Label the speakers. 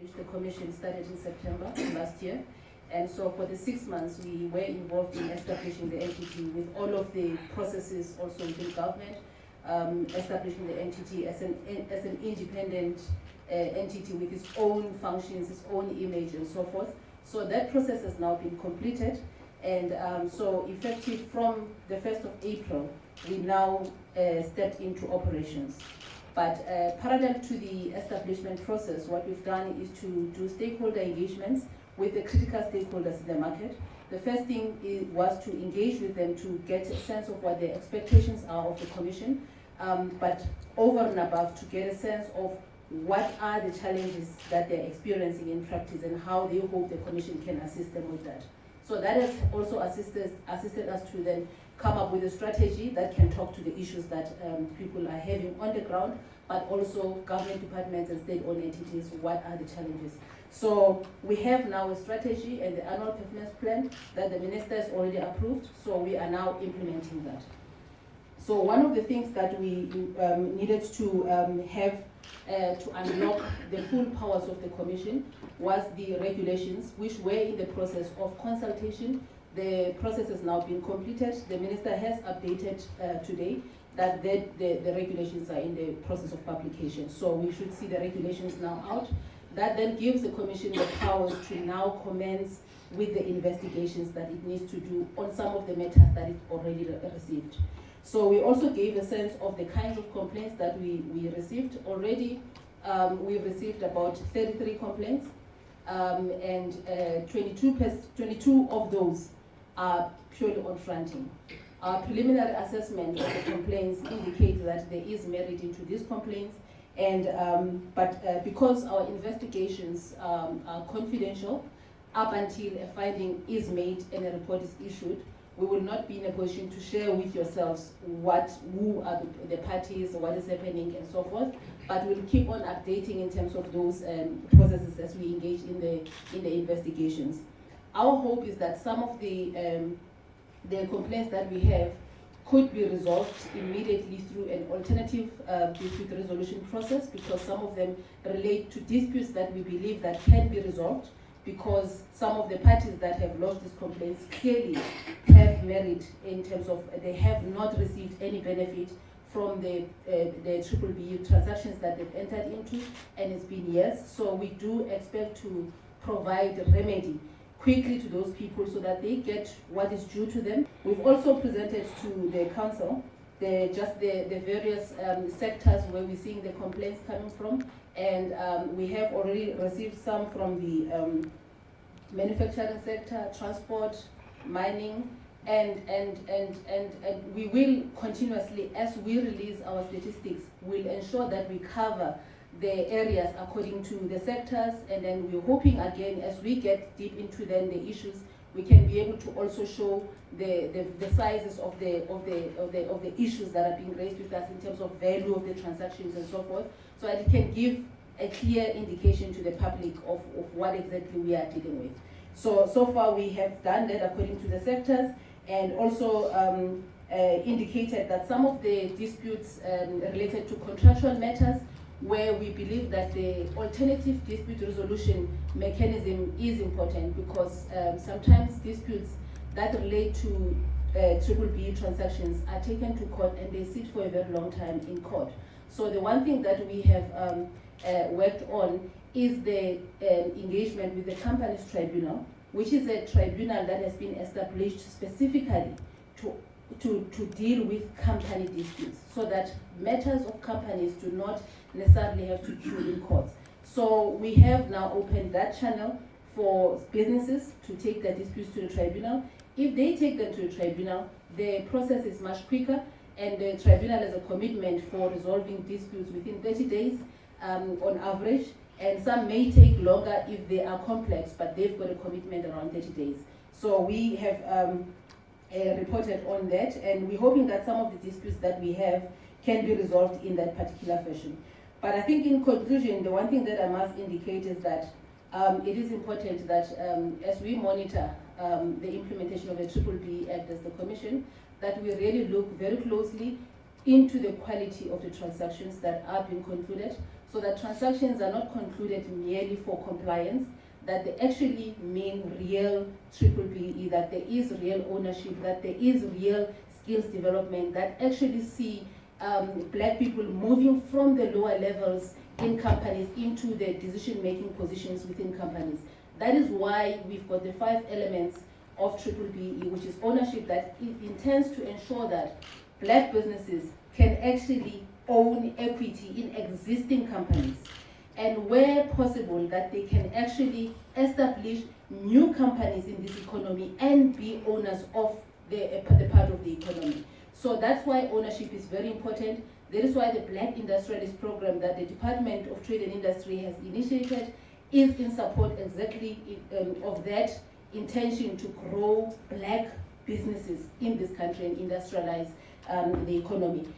Speaker 1: which the commission started in September last year. And so for the 6 months, we were involved in establishing the entity with all of the processes also within government, establishing the entity as an independent entity with its own functions, its own image and so forth. So that process has now been completed. And so effective from the 1st of April, we now stepped into operations. But parallel to the establishment process, what we've done is to do stakeholder engagements with the critical stakeholders in the market. The first thing was to engage with them to get a sense of what their expectations are of the commission, but over and above to get a sense of what are the challenges that they're experiencing in practice and how they hope the commission can assist them with that. So that has also assisted us to then come up with a strategy that can talk to the issues that people are having on the ground, but also government departments and state-owned entities, what are the challenges. So we have now a strategy and the annual performance plan that the minister has already approved, so we are now implementing that. So one of the things that we needed to have to unlock the full powers of the commission was the regulations, which were in the process of consultation. The process has now been completed. The minister has updated today that the regulations are in the process of publication. So we should see the regulations now out. That then gives the commission the powers to now commence with the investigations that it needs to do on some of the matters that it already received. So we also gave a sense of the kinds of complaints that we received. Already we've received about 33 complaints, and 22 of those are purely on fronting. Our preliminary assessment of the complaints indicates that there is merit into these complaints, and but because our investigations are confidential up until a finding is made and a report is issued, we will not be in a position to share with yourselves who are the parties, what is happening, and so forth. But we'll keep on updating in terms of those processes as we engage in the investigations. Our hope is that some of the complaints that we have could be resolved immediately through an alternative dispute resolution process, because some of them relate to disputes that we believe that can be resolved, because some of the parties that have lodged these complaints clearly have merit in terms of they have not received any benefit from the BBBEE transactions that they've entered into, and it's been years. So we do expect to provide a remedy quickly to those people so that they get what is due to them. We've also presented to the council the various sectors where we're seeing the complaints coming from, and we have already received some from the manufacturing sector, transport, mining, and we will continuously, as we release our statistics, will ensure that we cover the areas according to the sectors, and then we're hoping again, as we get deep into then the issues, we can be able to also show the sizes of the issues that are being raised with us in terms of value of the transactions and so forth, so that it can give a clear indication to the public of what exactly we are dealing with. So far we have done that according to the sectors, and also indicated that some of the disputes related to contractual matters, where we believe that the alternative dispute resolution mechanism is important, because sometimes disputes that relate to BBBEE transactions are taken to court and they sit for a very long time in court. So the one thing that we have worked on is the engagement with the companies tribunal, which is a tribunal that has been established specifically to deal with company disputes, so that matters of companies do not necessarily have to queue in courts. So we have now opened that channel for businesses to take their disputes to the tribunal. If they take them to the tribunal, the process is much quicker, and the tribunal has a commitment for resolving disputes within 30 days on average, and some may take longer if they are complex, but they've got a commitment around 30 days. So we have reported on that, and we're hoping that some of the disputes that we have can be resolved in that particular fashion. But I think in conclusion, the one thing that I must indicate is that it is important that as we monitor the implementation of the BBBEE Act as the Commission, that we really look very closely into the quality of the transactions that are being concluded, so that transactions are not concluded merely for compliance, that they actually mean real BBBEE, that there is real ownership, that there is real skills development, that actually see black people moving from the lower levels in companies into the decision-making positions within companies. That is why we've got the 5 elements of BBBEE, which is ownership, that it intends to ensure that black businesses can actually own equity in existing companies, and where possible that they can actually establish new companies in this economy and be owners of the part of the economy. So that's why ownership is very important. That is why the Black Industrialist Program that the Department of Trade and Industry has initiated is in support exactly of that intention to grow black businesses in this country and industrialize the economy.